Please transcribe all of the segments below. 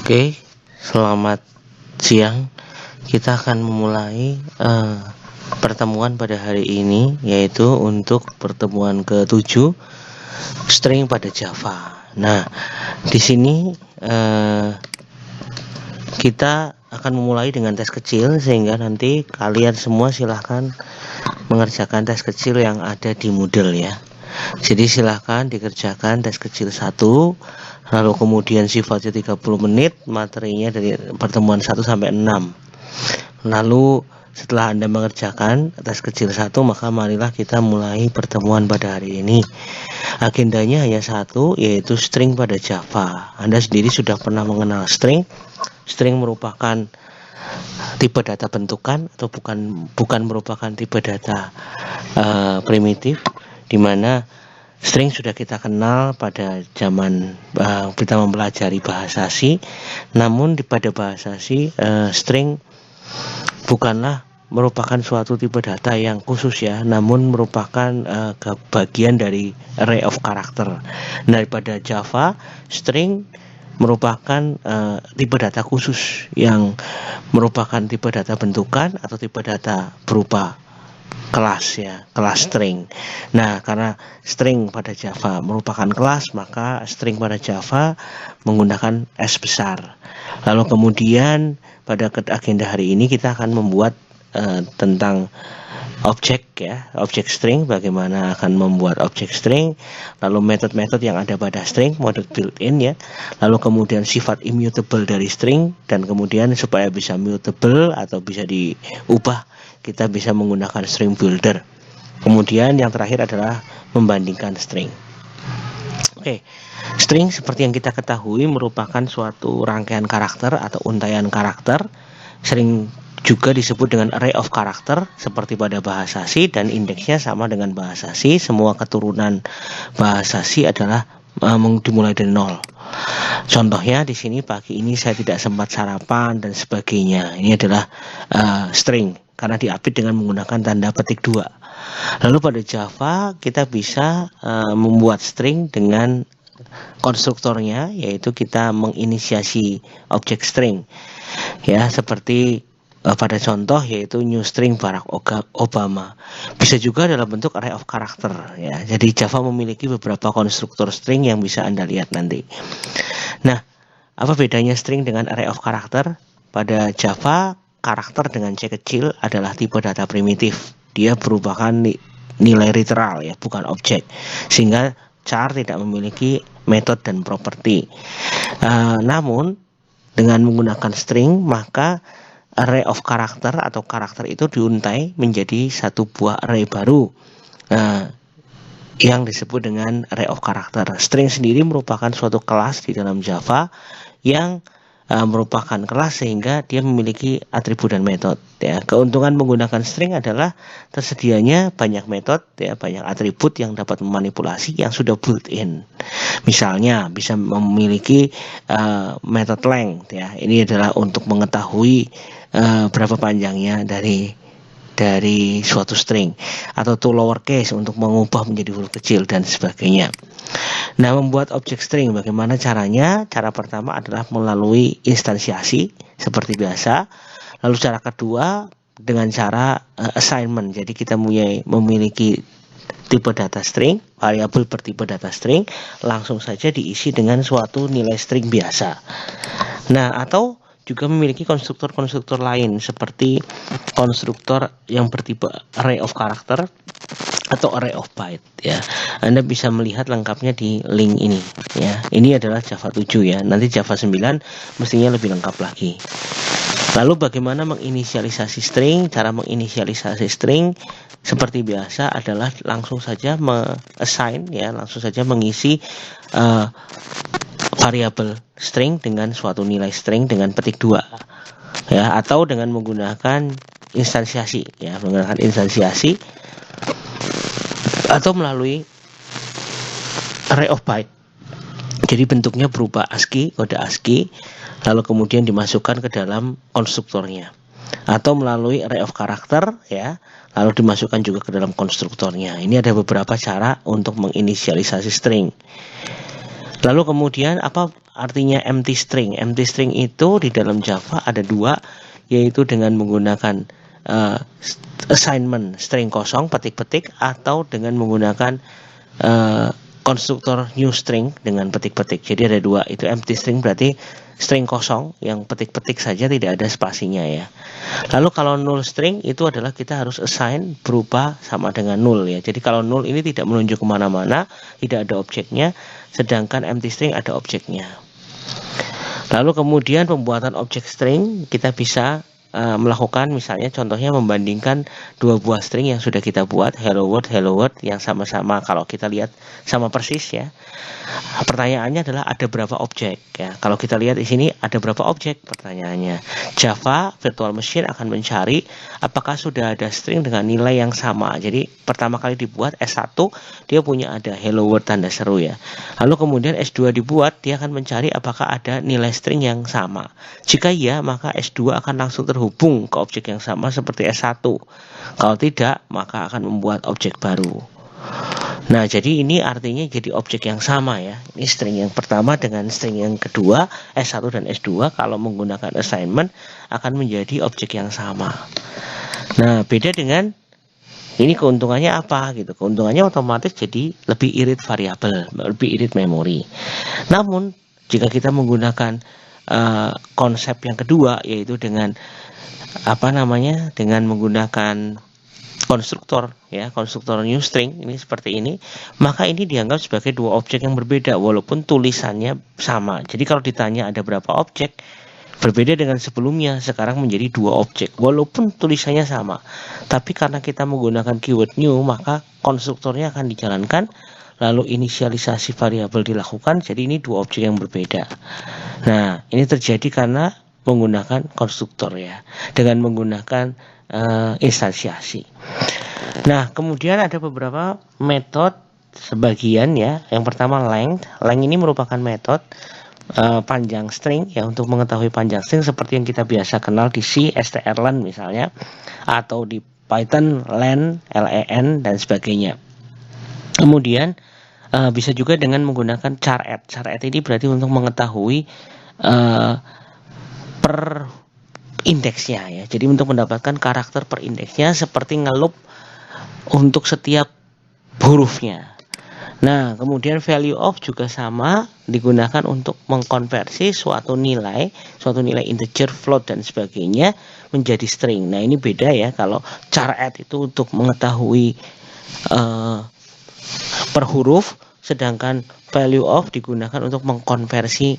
Oke, selamat siang. Kita akan memulai pertemuan pada hari ini, yaitu untuk pertemuan ke-7 string pada Java. Nah, di sini kita akan memulai dengan tes kecil, sehingga nanti kalian semua silahkan mengerjakan tes kecil yang ada di Moodle ya. Jadi silahkan dikerjakan tes kecil 1, lalu kemudian sifatnya 30 menit, materinya dari pertemuan 1 sampai 6. Lalu setelah Anda mengerjakan tes kecil 1, maka marilah kita mulai pertemuan pada hari ini. Agendanya hanya satu, yaitu string pada Java. Anda sendiri sudah pernah mengenal string. String merupakan tipe data bentukan atau bukan merupakan tipe data primitif, di mana string sudah kita kenal pada zaman kita mempelajari bahasa C. Namun pada bahasa C, string bukanlah merupakan suatu tipe data yang khusus ya, namun merupakan bagian dari array of character. Daripada Java, string merupakan tipe data khusus yang merupakan tipe data bentukan atau tipe data berupa kelas ya, kelas string. Nah, karena string pada Java merupakan kelas, maka string pada Java menggunakan S besar. Lalu kemudian pada agenda hari ini kita akan membuat tentang objek ya, objek string, bagaimana akan membuat objek string, lalu metode-metode yang ada pada string, metode built-in ya, lalu kemudian sifat immutable dari string, dan kemudian supaya bisa mutable atau bisa diubah, kita bisa menggunakan string builder. Kemudian yang terakhir adalah membandingkan string. Oke, string seperti yang kita ketahui merupakan suatu rangkaian karakter atau untaian karakter, sering juga disebut dengan array of character seperti pada bahasa C, dan indeksnya sama dengan bahasa C. Semua keturunan bahasa C adalah dimulai dari 0. Contohnya di sini pagi ini saya tidak sempat sarapan dan sebagainya. Ini adalah string karena diapit dengan menggunakan tanda petik 2. Lalu pada Java kita bisa membuat string dengan konstruktornya, yaitu kita menginisiasi objek string ya, seperti pada contoh yaitu new string Barack Obama. Bisa juga dalam bentuk array of character ya. Jadi Java memiliki beberapa konstruktor string yang bisa Anda lihat nanti. Nah, apa bedanya string dengan array of character? Pada Java, karakter dengan C kecil adalah tipe data primitif. Dia merupakan nilai literal ya, bukan objek. Sehingga char tidak memiliki metode dan properti. Namun dengan menggunakan string, maka array of character atau karakter itu diuntai menjadi satu buah array baru yang disebut dengan array of character. String sendiri merupakan suatu kelas di dalam Java yang merupakan kelas sehingga dia memiliki atribut dan metode ya. Keuntungan menggunakan string adalah tersedianya banyak metode ya, banyak atribut yang dapat memanipulasi yang sudah built-in. Misalnya bisa memiliki method length ya. Ini adalah untuk mengetahui berapa panjangnya dari suatu string, atau to lowercase untuk mengubah menjadi huruf kecil dan sebagainya. Nah, membuat objek string bagaimana caranya? Cara pertama adalah melalui instansiasi seperti biasa. Lalu cara kedua dengan cara assignment. Jadi kita memiliki tipe data string, variabel bertipe data string, langsung saja diisi dengan suatu nilai string biasa. Nah, atau juga memiliki konstruktor-konstruktor lain seperti konstruktor yang bertipe array of character atau array of byte ya. Anda bisa melihat lengkapnya di link ini ya. Ini adalah Java 7 ya. Nanti Java 9 mestinya lebih lengkap lagi. Lalu bagaimana menginisialisasi string? Cara menginisialisasi string seperti biasa adalah langsung saja assign ya, langsung saja mengisi variabel string dengan suatu nilai string dengan petik 2 ya, atau dengan menggunakan instansiasi ya, menggunakan instansiasi atau melalui array of byte. Jadi bentuknya berupa ASCII, kode ASCII, lalu kemudian dimasukkan ke dalam konstruktornya, atau melalui array of character ya, lalu dimasukkan juga ke dalam konstruktornya. Ini ada beberapa cara untuk menginisialisasi string. Lalu kemudian apa artinya empty string? Empty string itu di dalam Java ada dua, yaitu dengan menggunakan assignment string kosong petik-petik, atau dengan menggunakan konstruktor new string dengan petik-petik. Jadi ada dua, itu empty string berarti string kosong yang petik-petik saja, tidak ada spasinya ya. Lalu kalau null string itu adalah kita harus assign berupa sama dengan null ya. Jadi kalau null ini tidak menunjuk kemana-mana, tidak ada objeknya, sedangkan empty string ada objeknya. Lalu kemudian pembuatan objek string kita bisa melakukan, misalnya contohnya membandingkan dua buah string yang sudah kita buat, hello world yang sama-sama kalau kita lihat sama persis ya. Pertanyaannya adalah ada berapa objek ya. Kalau kita lihat di sini ada berapa objek, pertanyaannya. Java Virtual Machine akan mencari apakah sudah ada string dengan nilai yang sama. Jadi pertama kali dibuat S1 dia punya ada hello world tanda seru ya. Lalu kemudian S2 dibuat, dia akan mencari apakah ada nilai string yang sama. Jika iya, maka S2 akan langsung terhubung ke objek yang sama seperti S1. Kalau tidak, maka akan membuat objek baru. Nah, jadi ini artinya jadi objek yang sama ya. Ini string yang pertama dengan string yang kedua, S1 dan S2 kalau menggunakan assignment akan menjadi objek yang sama. Nah, beda dengan ini, keuntungannya apa gitu. Keuntungannya otomatis jadi lebih irit variabel, lebih irit memori. Namun, jika kita menggunakan konsep yang kedua, yaitu dengan dengan menggunakan konstruktor ya, konstruktor new string ini seperti ini, maka ini dianggap sebagai dua objek yang berbeda walaupun tulisannya sama. Jadi kalau ditanya ada berapa objek, berbeda dengan sebelumnya, sekarang menjadi dua objek walaupun tulisannya sama. Tapi karena kita menggunakan keyword new, maka konstruktornya akan dijalankan, lalu inisialisasi variabel dilakukan, jadi ini dua objek yang berbeda. Nah, ini terjadi karena menggunakan konstruktor ya, dengan menggunakan instansiasi. Nah, kemudian ada beberapa metode sebagian ya. Yang pertama length. Length ini merupakan metode panjang string ya, untuk mengetahui panjang string seperti yang kita biasa kenal di C, strlen misalnya, atau di Python len, len dan sebagainya. Kemudian bisa juga dengan menggunakan char-add. Char-add ini berarti untuk mengetahui per indeksnya ya. Jadi untuk mendapatkan karakter per indeksnya seperti ngeloop untuk setiap hurufnya. Nah, kemudian value of juga sama, digunakan untuk mengkonversi suatu nilai integer, float dan sebagainya menjadi string. Nah, ini beda ya, kalau char-add itu untuk mengetahui per huruf, sedangkan value of digunakan untuk mengkonversi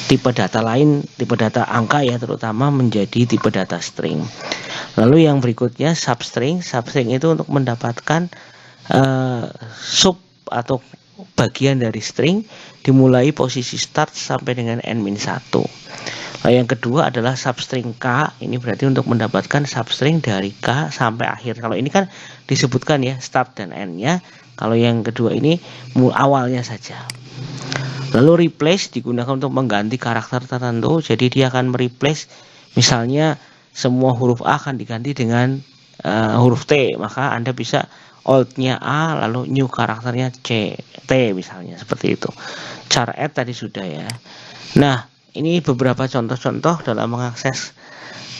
tipe data lain, tipe data angka ya terutama, menjadi tipe data string. Lalu yang berikutnya substring. Substring itu untuk mendapatkan sub atau bagian dari string dimulai posisi start sampai dengan n-1. Lalu yang kedua adalah substring k. Ini berarti untuk mendapatkan substring dari k sampai akhir. Kalau ini kan disebutkan ya start dan end-nya. Kalau yang kedua ini awalnya saja. Lalu replace digunakan untuk mengganti karakter tertentu. Jadi dia akan mereplace, misalnya semua huruf A akan diganti dengan huruf T. Maka Anda bisa old-nya A lalu new karakternya C, T misalnya, seperti itu. Char-add tadi sudah ya. Nah, ini beberapa contoh-contoh dalam mengakses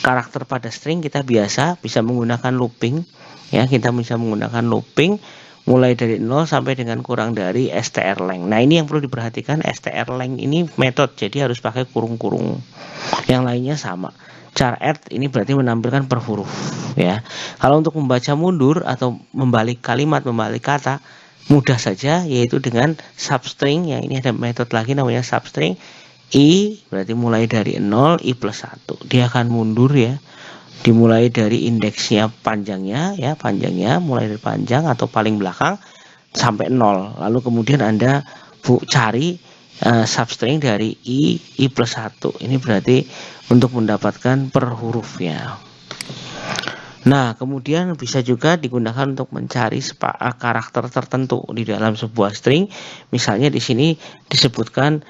karakter pada string. Kita bisa menggunakan looping ya. Kita bisa menggunakan looping mulai dari 0 sampai dengan kurang dari strlen. Nah, ini yang perlu diperhatikan, strlen ini metode, jadi harus pakai kurung-kurung. Yang lainnya sama. Char-add ini berarti menampilkan per huruf ya. Kalau untuk membaca mundur atau membalik kalimat, membalik kata, mudah saja, yaitu dengan substring ya. Ini ada metode lagi namanya substring. I berarti mulai dari 0, I plus 1. Dia akan mundur ya. Dimulai dari indeksnya panjangnya ya, mulai dari panjang atau paling belakang sampai 0. Lalu kemudian Anda cari substring dari I plus 1. Ini berarti untuk mendapatkan per huruf ya. Nah, kemudian bisa juga digunakan untuk mencari karakter tertentu di dalam sebuah string. Misalnya di sini disebutkan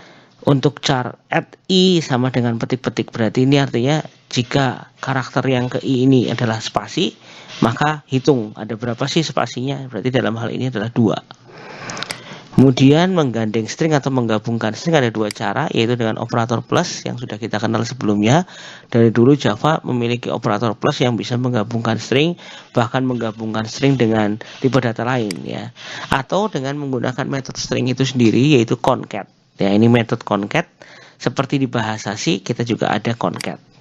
untuk char-add I sama dengan petik-petik. Berarti ini artinya jika karakter yang ke I ini adalah spasi, maka hitung ada berapa sih spasinya. Berarti dalam hal ini adalah 2. Kemudian menggandeng string atau menggabungkan string ada dua cara, yaitu dengan operator plus yang sudah kita kenal sebelumnya. Dari dulu Java memiliki operator plus yang bisa menggabungkan string, bahkan menggabungkan string dengan tipe data lain ya. Atau dengan menggunakan metode string itu sendiri, yaitu concat. Ya, ini metode concat. Seperti di bahasa C, kita juga ada concat.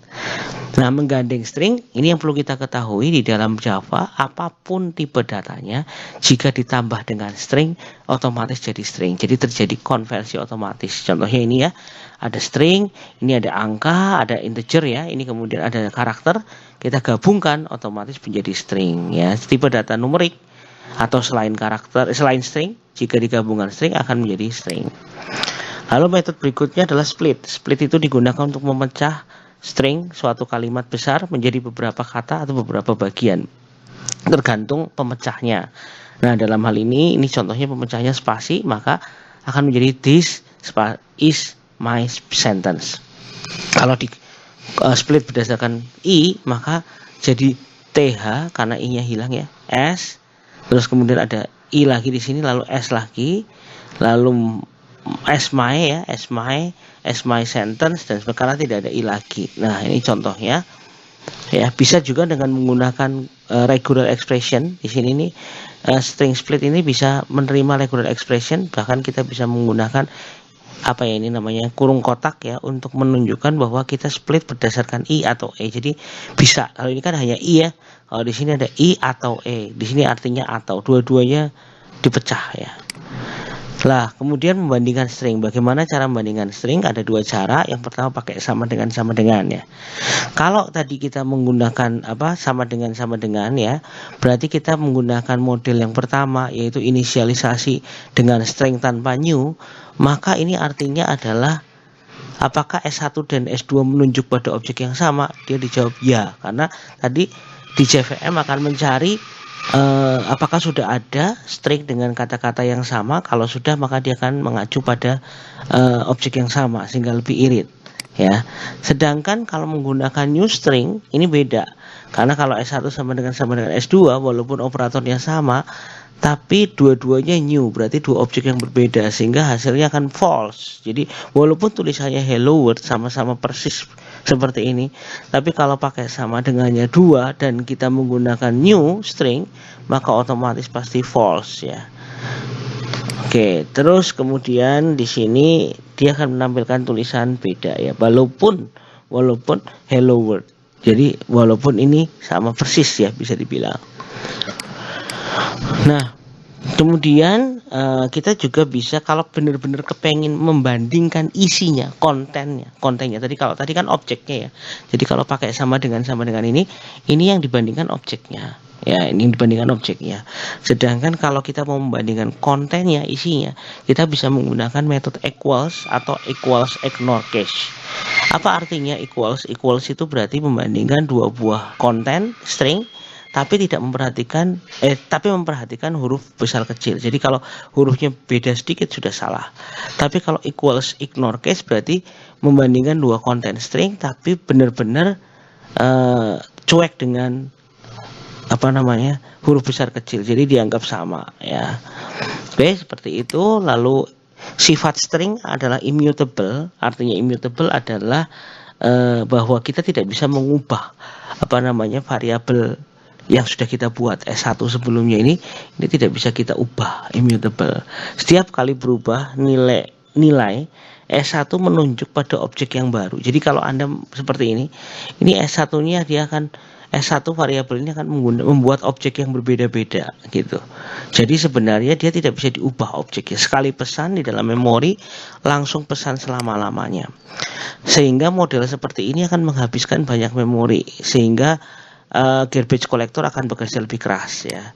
Nah, menggandeng string ini yang perlu kita ketahui di dalam Java, apapun tipe datanya, jika ditambah dengan string otomatis jadi string. Jadi terjadi konversi otomatis. Contohnya ini ya, ada string, ini ada angka, ada integer ya, ini kemudian ada karakter, kita gabungkan otomatis menjadi string ya. Tipe data numerik atau selain karakter, selain string, jika digabungkan string akan menjadi string. Lalu metode berikutnya adalah split. Split itu digunakan untuk memecah string suatu kalimat besar menjadi beberapa kata atau beberapa bagian, tergantung pemecahnya. Nah, dalam hal ini contohnya pemecahnya spasi, maka akan menjadi this is my sentence. Kalau di split berdasarkan i, maka jadi th karena i-nya hilang ya, s, terus kemudian ada i lagi di sini, lalu s lagi, lalu as my ya, as my sentence, dan sekarang tidak ada i lagi. Nah, ini contohnya ya. Bisa juga dengan menggunakan regular expression. Di sini nih string split ini bisa menerima regular expression, bahkan kita bisa menggunakan apa ya, ini namanya kurung kotak ya, untuk menunjukkan bahwa kita split berdasarkan i atau e. Jadi bisa, kalau ini kan hanya i ya, kalau di sini ada i atau e, di sini artinya atau, dua-duanya dipecah ya. Lah, kemudian membandingkan string. Bagaimana cara membandingkan string? Ada dua cara. Yang pertama pakai sama dengan ya. Kalau tadi kita menggunakan sama dengan ya, berarti kita menggunakan model yang pertama, yaitu inisialisasi dengan string tanpa new. Maka ini artinya adalah apakah S1 dan S2 menunjuk pada objek yang sama? Dia dijawab ya, karena tadi di JVM akan mencari apakah sudah ada string dengan kata-kata yang sama. Kalau sudah, maka dia akan mengacu pada objek yang sama sehingga lebih irit ya. Sedangkan kalau menggunakan new string ini beda, karena kalau S1 sama dengan S2, walaupun operatornya sama, tapi dua-duanya new, berarti dua objek yang berbeda, sehingga hasilnya akan false. Jadi walaupun tulisannya hello world sama-sama persis seperti ini, tapi kalau pakai sama dengannya dua dan kita menggunakan new string, maka otomatis pasti false ya. Oke, terus kemudian di sini dia akan menampilkan tulisan beda ya, walaupun hello world. Jadi walaupun ini sama persis ya, bisa dibilang. Nah, kemudian kita juga bisa, kalau benar-benar kepengen membandingkan isinya, kontennya. Tadi kan objeknya ya. Jadi kalau pakai sama dengan ini yang dibandingkan objeknya. Ya, ini dibandingkan objeknya. Sedangkan kalau kita mau membandingkan kontennya, isinya, kita bisa menggunakan metode equals atau equals ignore cache. Apa artinya equals? Equals itu berarti membandingkan dua buah konten string, tapi tidak memperhatikan memperhatikan huruf besar kecil. Jadi kalau hurufnya beda sedikit sudah salah. Tapi kalau equals ignore cache berarti membandingkan dua konten string tapi benar-benar cuek dengan huruf besar kecil. Jadi dianggap sama ya. Oke, seperti itu. Lalu sifat string adalah immutable. Artinya immutable adalah bahwa kita tidak bisa mengubah variabel yang sudah kita buat S1 sebelumnya ini tidak bisa kita ubah, immutable. Setiap kali berubah nilai S1 menunjuk pada objek yang baru. Jadi kalau Anda seperti ini S1-nya dia akan S1 variabel ini akan membuat objek yang berbeda-beda gitu. Jadi sebenarnya dia tidak bisa diubah objeknya. Sekali pesan di dalam memori langsung pesan selama-lamanya. Sehingga model seperti ini akan menghabiskan banyak memori, sehingga garbage collector akan bekerja lebih keras ya.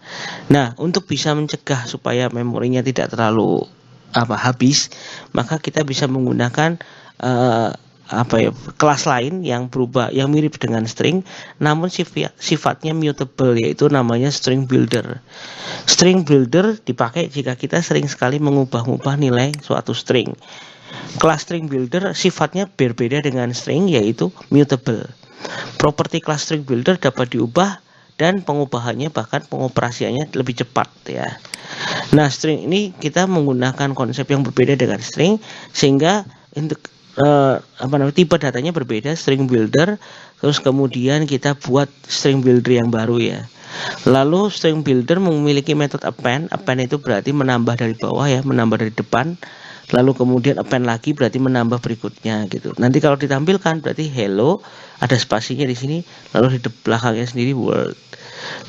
Nah, untuk bisa mencegah supaya memorinya tidak terlalu habis, maka kita bisa menggunakan kelas lain yang mirip dengan string, namun sifatnya mutable, yaitu namanya string builder. String builder dipakai jika kita sering sekali mengubah-ubah nilai suatu string. Kelas string builder sifatnya berbeda dengan string, yaitu mutable. Properti kelas string builder dapat diubah dan pengubahannya bahkan pengoperasiannya lebih cepat ya. Nah, string ini kita menggunakan konsep yang berbeda dengan string, sehingga untuk tipe datanya berbeda, string builder. Terus kemudian kita buat string builder yang baru ya. Lalu string builder memiliki metode append. Append itu berarti menambah dari bawah ya, menambah dari depan. Lalu kemudian append lagi berarti menambah berikutnya gitu. Nanti kalau ditampilkan berarti hello, ada spasinya di sini, lalu di belakangnya sendiri word.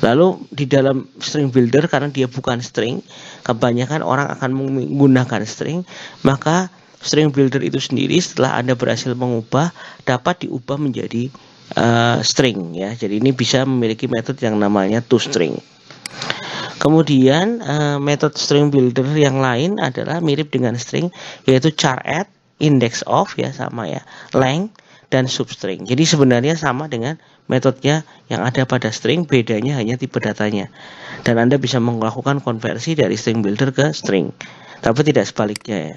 Lalu di dalam string builder, karena dia bukan string, kebanyakan orang akan menggunakan string, maka string builder itu sendiri setelah Anda berhasil mengubah dapat diubah menjadi string ya. Jadi ini bisa memiliki metode yang namanya toString. Kemudian metode string builder yang lain adalah mirip dengan string, yaitu char add, index of ya, sama ya, length dan substring. Jadi sebenarnya sama dengan metodenya yang ada pada string, bedanya hanya tipe datanya. Dan Anda bisa melakukan konversi dari string builder ke string, tapi tidak sebaliknya ya.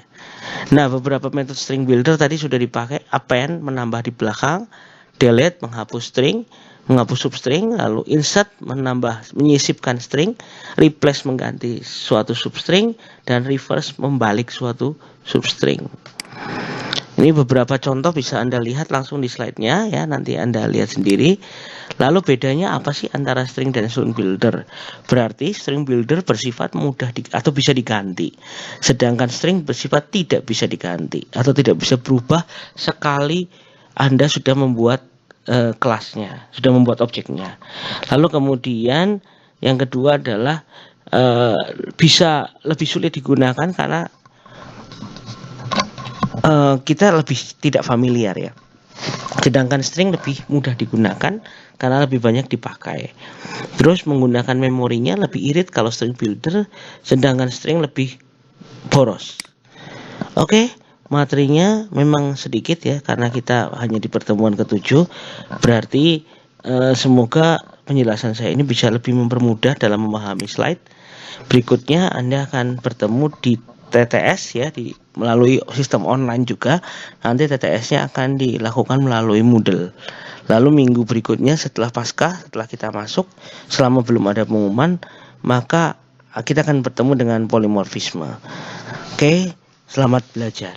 Nah, beberapa metode string builder tadi sudah dipakai. Append menambah di belakang, delete menghapus string, menghapus substring, lalu insert menyisipkan string, replace mengganti suatu substring, dan reverse membalik suatu substring. Ini beberapa contoh bisa Anda lihat langsung di slide-nya ya, nanti Anda lihat sendiri. Lalu bedanya apa sih antara string dan string builder? Berarti string builder bersifat mudah atau bisa diganti, sedangkan string bersifat tidak bisa diganti atau tidak bisa berubah sekali Anda sudah membuat kelasnya, sudah membuat objeknya. Lalu kemudian yang kedua adalah bisa lebih sulit digunakan karena kita lebih tidak familiar ya. Sedangkan string lebih mudah digunakan karena lebih banyak dipakai. Terus menggunakan memorinya lebih irit kalau string builder, sedangkan string lebih boros. Oke, materinya memang sedikit ya karena kita hanya di pertemuan ke-7. Berarti semoga penjelasan saya ini bisa lebih mempermudah dalam memahami slide. Berikutnya Anda akan bertemu di TTS ya, melalui sistem online juga. Nanti TTS-nya akan dilakukan melalui Moodle. Lalu minggu berikutnya setelah Paskah, setelah kita masuk, selama belum ada pengumuman, maka kita akan bertemu dengan polimorfisme. Oke, selamat belajar.